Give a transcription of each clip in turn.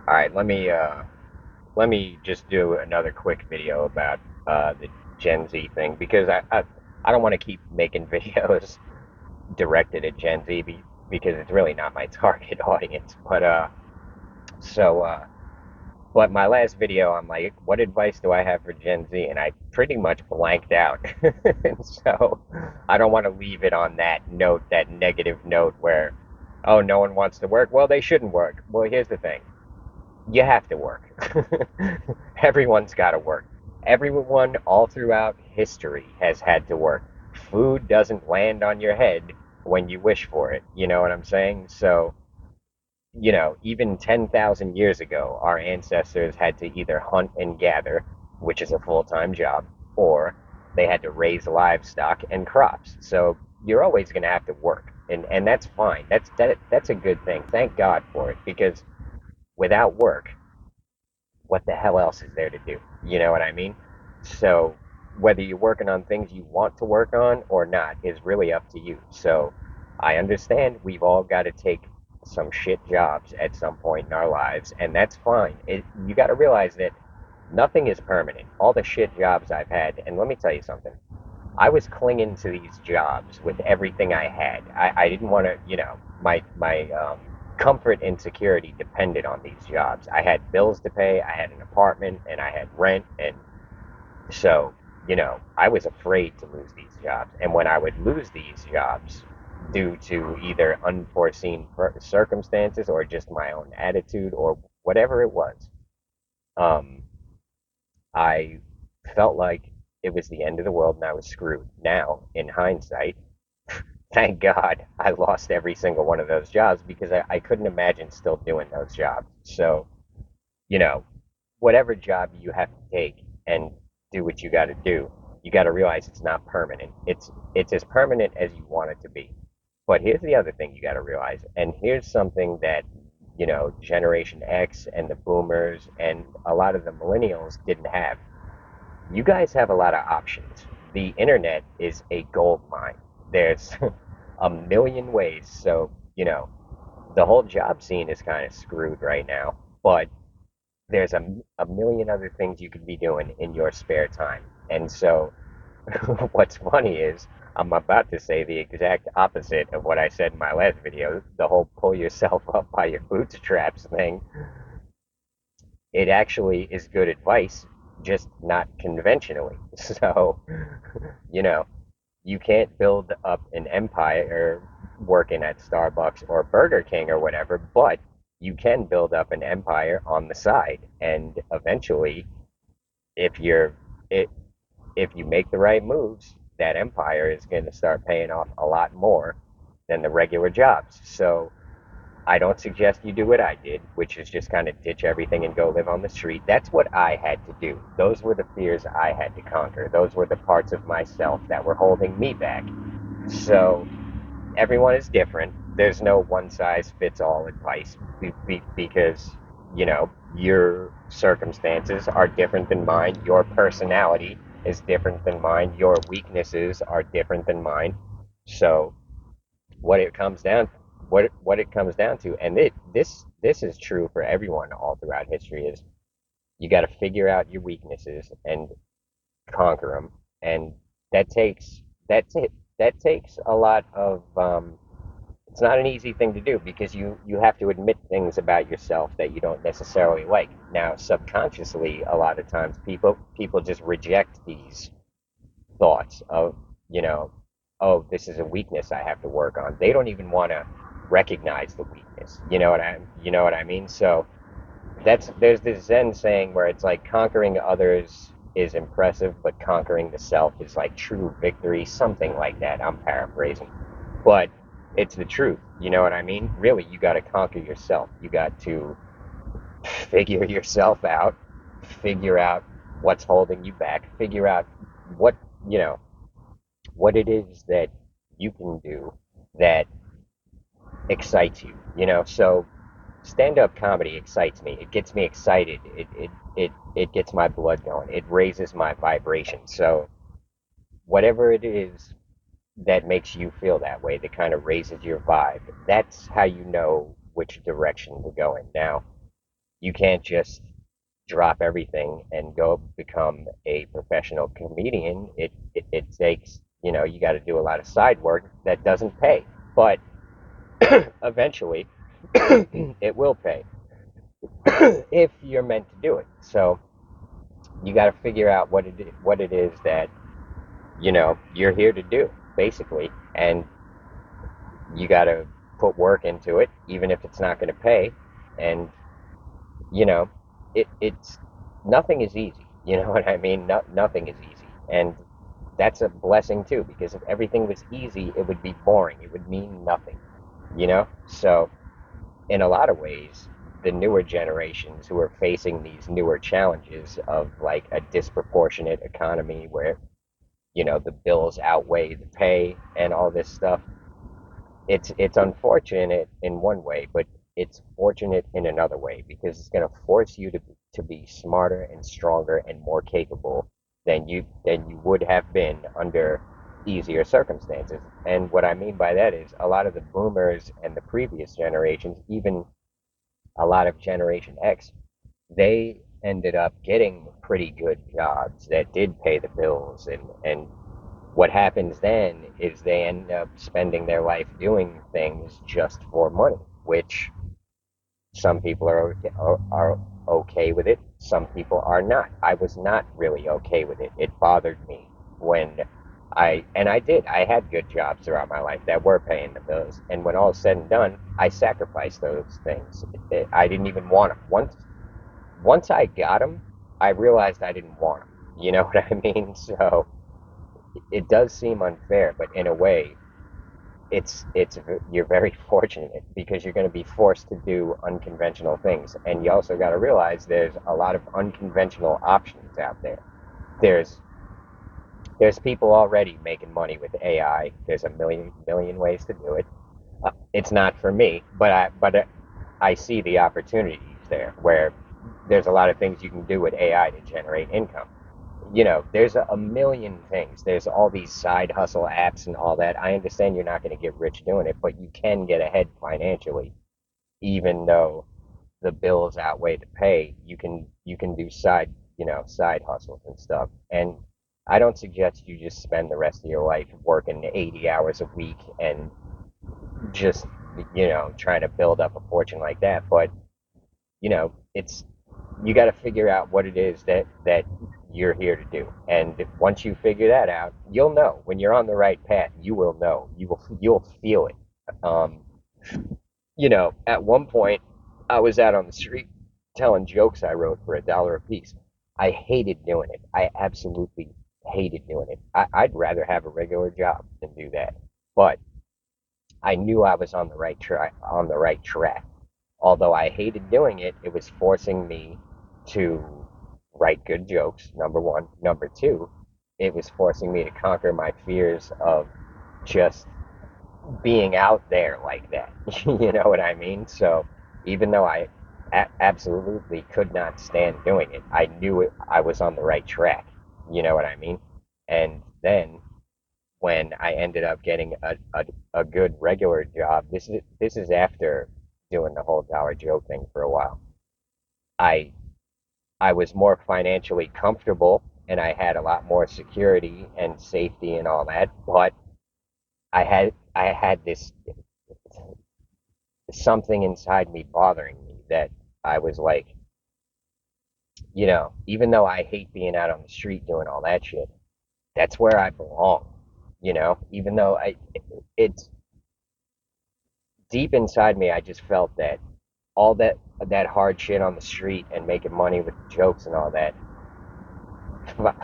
All right, let me just do another quick video about the Gen Z thing because I don't want to keep making videos directed at Gen Z because it's really not my target audience. So uh, but my last video, I'm like, what advice do I have for Gen Z? And I pretty much blanked out. And so I don't want to leave it on that note, that negative note where, oh, no one wants to work. Well, they shouldn't work. Well, here's the thing. You have to work. Everyone's got to work. Everyone all throughout history has had to work. Food doesn't land on your head when you wish for it. You know what I'm saying? So, even 10,000 years ago, our ancestors had to either hunt and gather, which is a full-time job, or they had to raise livestock and crops. So you're always going to have to work, and that's fine. That's a good thing. Thank God for it, because without work, what the hell else is there to do? You know what I mean? So whether you're working on things you want to work on or not is really up to you. So I understand we've all got to take some shit jobs at some point in our lives, and that's fine. You got to realize that nothing is permanent. All the shit jobs I've had, and let me tell you something. I was clinging to these jobs with everything I had. I didn't want to, my comfort and security depended on these jobs. I had bills to pay, I had an apartment, and I had rent, and so, I was afraid to lose these jobs. And when I would lose these jobs due to either unforeseen circumstances or just my own attitude or whatever it was, um, I felt like it was the end of the world and I was screwed. Now, in hindsight, thank God I lost every single one of those jobs because I couldn't imagine still doing those jobs. So, you know, whatever job you have to take and do what you got to do, you got to realize it's not permanent. It's as permanent as you want it to be. But here's the other thing you got to realize, and here's something that Generation X and the Boomers and a lot of the Millennials didn't have. You guys have a lot of options. The internet is a gold mine. There's a million ways. So, the whole job scene is kind of screwed right now. But there's a million other things you could be doing in your spare time. And so, what's funny is I'm about to say the exact opposite of what I said in my last video, the whole pull yourself up by your bootstraps thing. It actually is good advice, just not conventionally. So, you know, you can't build up an empire working at Starbucks or Burger King or whatever, but you can build up an empire on the side. And eventually, if you're it, if you make the right moves, that empire is going to start paying off a lot more than the regular jobs. So I don't suggest you do what I did, which is just kind of ditch everything and go live on the street. That's what I had to do. Those were the fears I had to conquer. Those were the parts of myself that were holding me back. So everyone is different. There's no one size fits all advice because, your circumstances are different than mine. Your personality is different than mine. Your weaknesses are different than mine. So what it comes down what it comes down to, and this is true for everyone all throughout history, is you got to figure out your weaknesses and conquer them, and that's it. That takes a lot of. It's not an easy thing to do because you have to admit things about yourself that you don't necessarily like. Now, subconsciously, a lot of times people just reject these thoughts of, you know, oh, this is a weakness I have to work on. They don't even want to recognize the weakness. You know what I mean? So there's this Zen saying where it's like conquering others is impressive, but conquering the self is like true victory, something like that. I'm paraphrasing. But it's the truth. You know what I mean? Really, you got to conquer yourself. You got to figure yourself out, figure out what's holding you back, figure out what, you know, what it is that you can do that excites you. So stand-up comedy excites me. It gets me excited. It gets my blood going. It raises my vibration. So whatever it is that makes you feel that way, that kind of raises your vibe, that's how you know which direction to go in. Now, You can't just drop everything and go become a professional comedian. It takes, you got to do a lot of side work that doesn't pay, but eventually it will pay if you're meant to do it. So you got to figure out what it is that you're here to do, basically, and you got to put work into it, even if it's not going to pay. And you know, it's nothing is easy. You know what I mean? Nothing is easy, and that's a blessing too. Because if everything was easy, it would be boring. It would mean nothing. So in a lot of ways, the newer generations who are facing these newer challenges of like a disproportionate economy where the bills outweigh the pay and all this stuff, it's unfortunate in one way, but it's fortunate in another way because it's going to force you to be smarter and stronger and more capable than you would have been under easier circumstances. And what I mean by that is a lot of the boomers and the previous generations, even a lot of Generation X, they ended up getting pretty good jobs that did pay the bills, and what happens then is they end up spending their life doing things just for money, which some people are okay with it. Some people are not. I was not really okay with it. It bothered me when I had good jobs throughout my life that were paying the bills. And when all is said and done, I sacrificed those things. I didn't even want them. Once I got them, I realized I didn't want them. You know what I mean? So it does seem unfair, but in a way, it's you're very fortunate because you're going to be forced to do unconventional things, and you also got to realize there's a lot of unconventional options out there. There's there's people already making money with AI. There's a million ways to do it. It's not for me, but I see the opportunities there where there's a lot of things you can do with AI to generate income. There's a million things. There's all these side hustle apps and all that. I understand you're not going to get rich doing it, but you can get ahead financially, even though the bills outweigh the pay. You can do side hustles and stuff. And I don't suggest you just spend the rest of your life working 80 hours a week and just trying to build up a fortune like that. But it's you got to figure out what it is that you're here to do. And once you figure that out, you'll know when you're on the right path. You will know. You'll feel it. Um, at one point, I was out on the street telling jokes I wrote for $1 a piece. I hated doing it. I absolutely hated doing it. I'd rather have a regular job than do that. But I knew I was on the right track. Although I hated doing it, it was forcing me to write good jokes, number one. Number two, it was forcing me to conquer my fears of just being out there like that. You know what I mean? So even though I absolutely could not stand doing it, I knew I was on the right track. You know what I mean? And then when I ended up getting a good regular job, this is after doing the whole dollar joke thing for a while. I I was more financially comfortable and I had a lot more security and safety and all that, but I had this something inside me bothering me that I was like, even though I hate being out on the street doing all that shit, that's where I belong. Even though it's deep inside me, I just felt that all that hard shit on the street and making money with jokes and all that,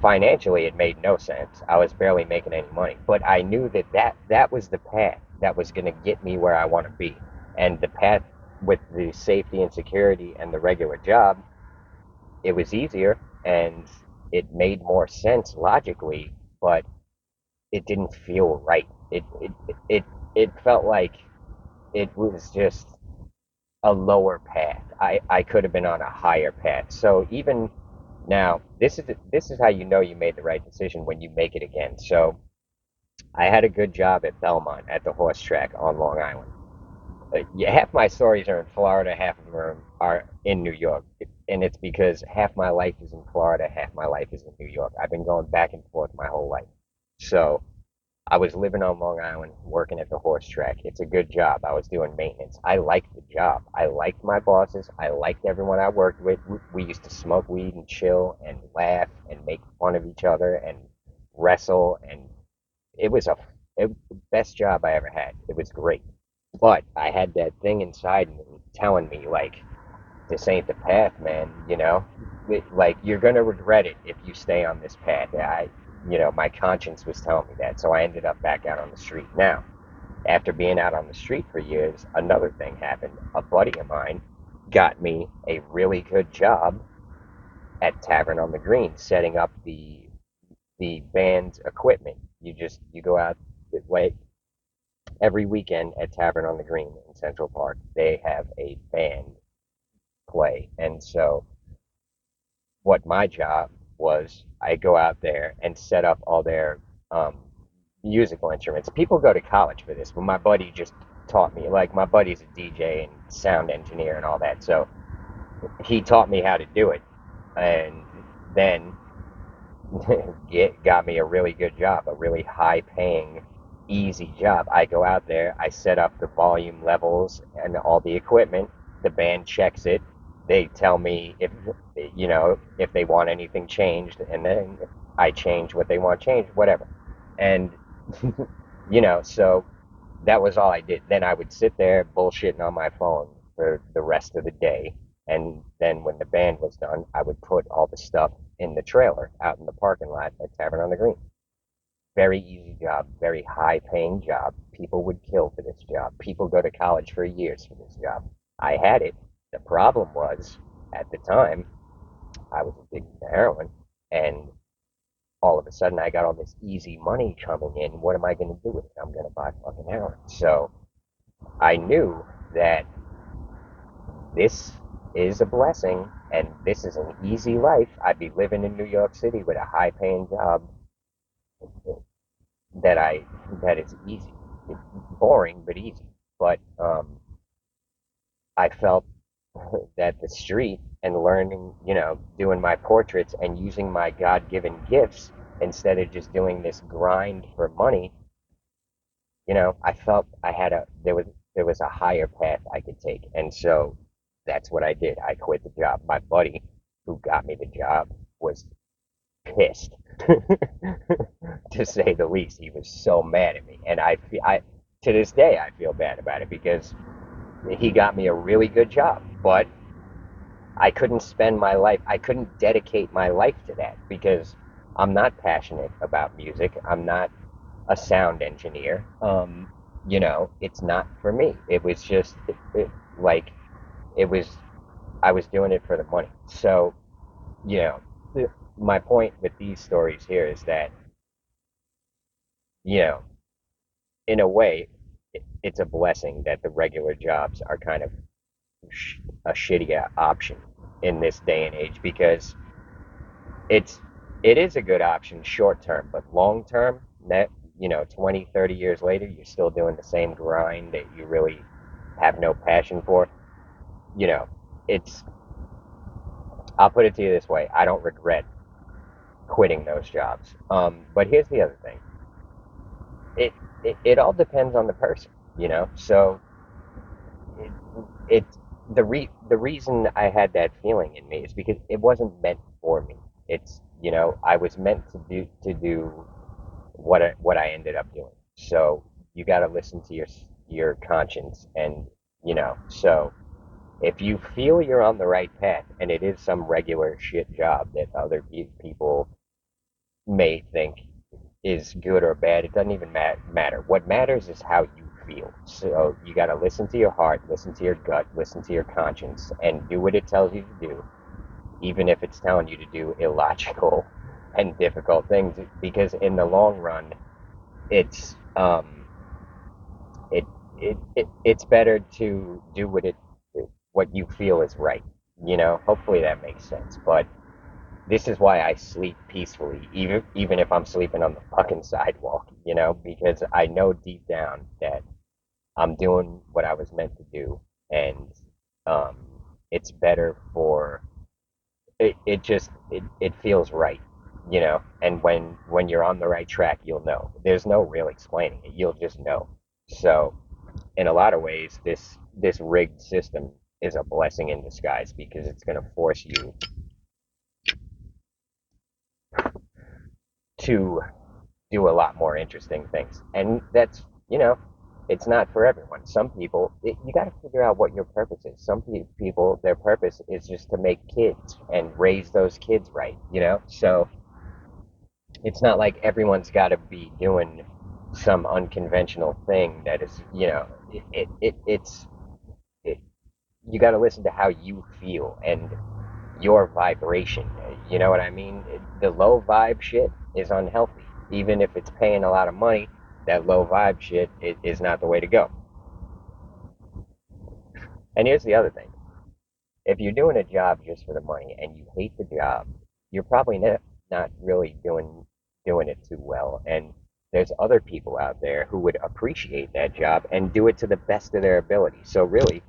financially it made no sense. I was barely making any money, but I knew that was the path that was going to get me where I want to be. And the path with the safety and security and the regular job, it was easier and it made more sense logically, but it didn't feel right. It felt like it was just a lower path. I could have been on a higher path. So even now, this is how you know you made the right decision when you make it again. So I had a good job at Belmont at the horse track on Long Island. Yeah, half my stories are in Florida, half of them are in New York. And it's because half my life is in Florida, half my life is in New York. I've been going back and forth my whole life. So I was living on Long Island, working at the horse track. It's a good job. I was doing maintenance. I liked the job. I liked my bosses. I liked everyone I worked with. We used to smoke weed and chill and laugh and make fun of each other and wrestle. And it was the best job I ever had. It was great. But I had that thing inside me telling me, like, this ain't the path, man, you know? Like, you're gonna regret it if you stay on this path. My conscience was telling me that, so I ended up back out on the street. Now, after being out on the street for years, another thing happened. A buddy of mine got me a really good job at Tavern on the Green, setting up the band's equipment. You go out, like, every weekend at Tavern on the Green in Central Park, they have a band play. And so what my job was, I go out there and set up all their um, musical instruments. People go to college for this, but my buddy just taught me. Like, my buddy's a DJ and sound engineer and all that, so he taught me how to do it, and then got me a really good job, a really high paying, easy job. I go out there, I set up the volume levels and all the equipment. The band checks it. They tell me if they want anything changed, and then I change what they want changed, whatever. And so that was all I did. Then I would sit there bullshitting on my phone for the rest of the day. And then when the band was done, I would put all the stuff in the trailer out in the parking lot at Tavern on the Green. Very easy job, very high paying job. People would kill for this job. People go to college for years for this job. I had it. The problem was, at the time, I was addicted to heroin, and all of a sudden I got all this easy money coming in. What am I going to do with it? I'm going to buy fucking heroin. So I knew that this is a blessing and this is an easy life. I'd be living in New York City with a high paying job that I that is easy. It's boring but easy. But I felt that the street and learning, doing my portraits and using my God given gifts instead of just doing this grind for money, I felt I had a there was a higher path I could take. And so that's what I did. I quit the job. My buddy who got me the job was pissed, to say the least. He was so mad at me, and I to this day I feel bad about it because he got me a really good job, but I couldn't spend my life. I couldn't dedicate my life to that because I'm not passionate about music. I'm not a sound engineer. It's not for me. It was just like it was. I was doing it for the money. So, you know, my point with these stories here is that, you know, in a way, it's a blessing that the regular jobs are kind of a shitty option in this day and age because it's it is a good option short term, but long term, that 20, 30 years later, you're still doing the same grind that you really have no passion for. You know, it's I'll put it to you this way: I don't regret quitting those jobs. But here's the other thing: it it all depends on the person, So it, it the reason I had that feeling in me is because it wasn't meant for me. It's I was meant to do what I ended up doing. So you got to listen to your conscience, and so if you feel you're on the right path and it is some regular shit job that other people may think is good or bad, it doesn't even matter. What matters is how you feel. So you got to listen to your heart, listen to your gut, listen to your conscience, and do what it tells you to do, even if it's telling you to do illogical and difficult things. Because in the long run, it's it's better to do what you feel is right. Hopefully that makes sense. But this is why I sleep peacefully, even if I'm sleeping on the fucking sidewalk, because I know deep down that I'm doing what I was meant to do, and um, it's better for it. It feels right, you know. And when you're on the right track, you'll know. There's no real explaining it. You'll just know. So in a lot of ways, this rigged system is a blessing in disguise because it's going to force you to do a lot more interesting things. And that's, it's not for everyone. Some people, you got to figure out what your purpose is. Some people, their purpose is just to make kids and raise those kids right, you know? So it's not like everyone's got to be doing some unconventional thing that is, it, you got to listen to how you feel and your vibration. You know what I mean? The low vibe shit is unhealthy. Even if it's paying a lot of money, that low vibe shit is not the way to go. And here's the other thing: if you're doing a job just for the money and you hate the job, you're probably not really doing it too well. And there's other people out there who would appreciate that job and do it to the best of their ability. So really,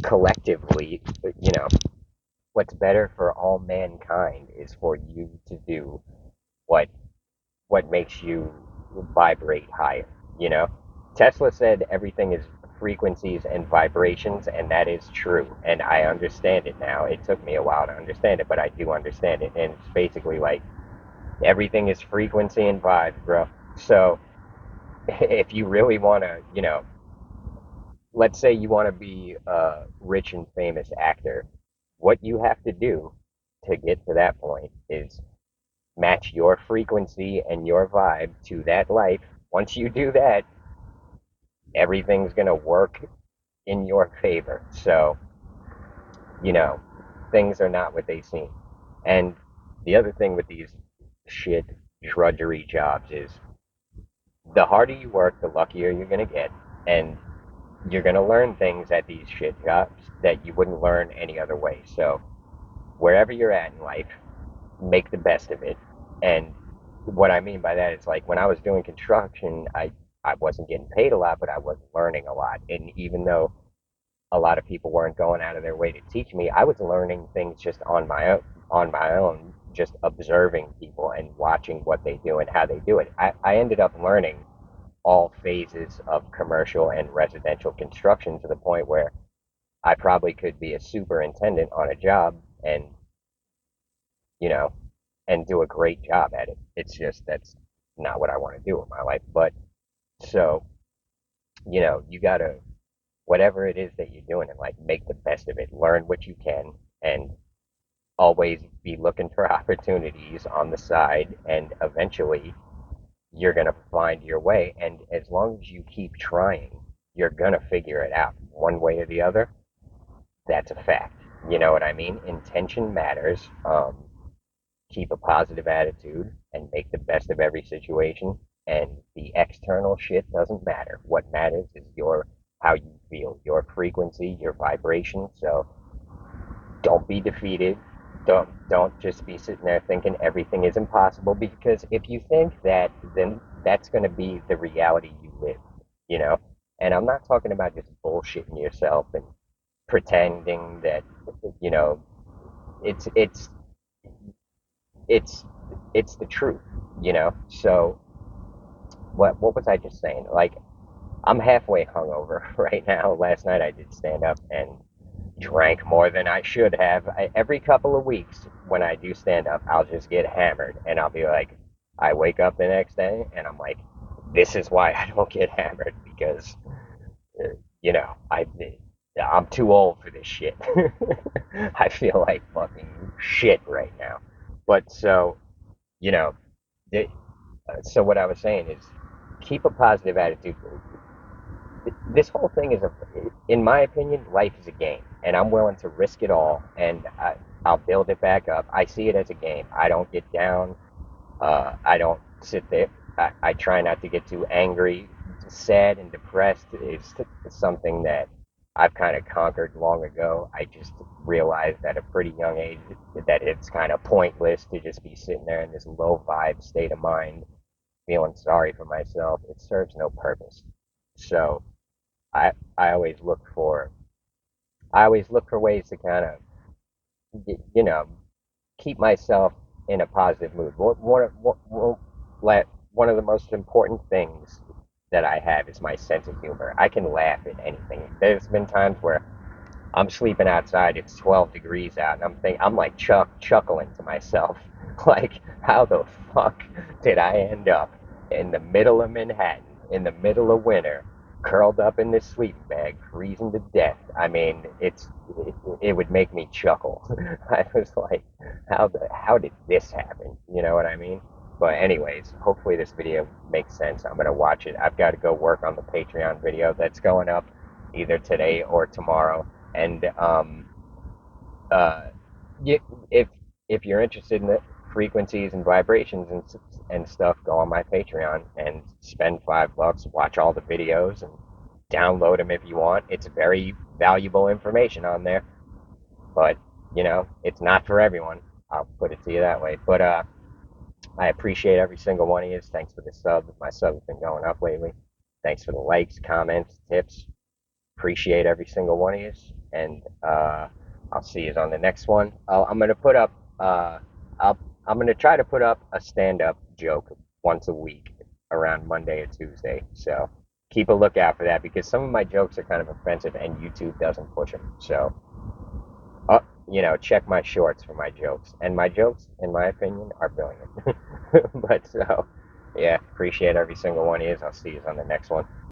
collectively, what's better for all mankind is for you to do what what makes you vibrate higher, you know? Tesla said everything is frequencies and vibrations, and that is true. And I understand it now. It took me a while to understand it, but I do understand it. And it's basically like everything is frequency and vibe, bro. So if you really want to, let's say you want to be a rich and famous actor, what you have to do to get to that point is match your frequency and your vibe to that life. Once you do that, everything's going to work in your favor. So, you know, things are not what they seem. And the other thing with these shit drudgery jobs is the harder you work, the luckier you're going to get. And you're going to learn things at these shit jobs that you wouldn't learn any other way. So, wherever you're at in life, make the best of it. And what I mean by that is like when I was doing construction, I wasn't getting paid a lot, but I was learning a lot. And even though a lot of people weren't going out of their way to teach me, I was learning things just on my own, just observing people and watching what they do and how they do it. I ended up learning all phases of commercial and residential construction to the point where I probably could be a superintendent on a job and, you know, and do a great job at it. It's just that's not what I want to do in my life. But so, you gotta whatever it is that you're doing and like make the best of it. Learn what you can and always be looking for opportunities on the side and eventually you're gonna find your way. And as long as you keep trying, you're gonna figure it out one way or the other. That's a fact. You know what I mean? Intention matters. Keep a positive attitude and make the best of every situation. And the external shit doesn't matter. What matters is your how you feel, your frequency, your vibration. So don't be defeated. Don't just be sitting there thinking everything is impossible because if you think that, then that's going to be the reality you live, you know? And I'm not talking about just bullshitting yourself and pretending that, you know, it's it's it's it's the truth, you know. So what was I just saying? Like I'm halfway hungover right now. Last night I did stand up and drank more than I should have. Every couple of weeks when I do stand up, I'll just get hammered and I'll be like, I wake up the next day and I'm like, this is why I don't get hammered because you know I'm too old for this shit. I feel like fucking shit right now. But so you know, so what I was saying is keep a positive attitude. This whole thing is in my opinion, life is a game, and I'm willing to risk it all, and I'll build it back up. I see it as a game. I don't get down. I don't sit there. I try not to get too angry. Sad and depressed is something that I've kind of conquered long ago. I just realized at a pretty young age that it's kind of pointless to just be sitting there in this low vibe state of mind, feeling sorry for myself. It serves no purpose. So I always look for I always look for ways to kind of you know keep myself in a positive mood. Let one of the most important things that I have is my sense of humor. I can laugh at anything. There's been times where I'm sleeping outside. It's 12 degrees out, and I'm like chuckling to myself, like, how the fuck did I end up in the middle of Manhattan in the middle of winter, curled up in this sleeping bag, freezing to death? I mean, it would make me chuckle. I was like, how did this happen? You know what I mean? But anyways, hopefully this video makes sense. I'm gonna watch it. I've got to go work on the Patreon video that's going up either today or tomorrow. And uh, you, if you're interested in the frequencies and vibrations and stuff, go on my Patreon and spend $5. Watch all the videos and download them if you want. It's very valuable information on there, but it's not for everyone. I'll put it to you that way. But I appreciate every single one of you. Thanks for the sub. My sub's been going up lately. Thanks for the likes, comments, tips. Appreciate every single one of you, and I'll see you on the next one. I'm gonna put up. I'll, I'm gonna try to put up a stand-up joke once a week around Monday or Tuesday. So keep a lookout for that because some of my jokes are kind of offensive and YouTube doesn't push them. So check my shorts for my jokes. And my jokes, in my opinion, are brilliant. But so, yeah, appreciate every single one of you. I'll see you on the next one.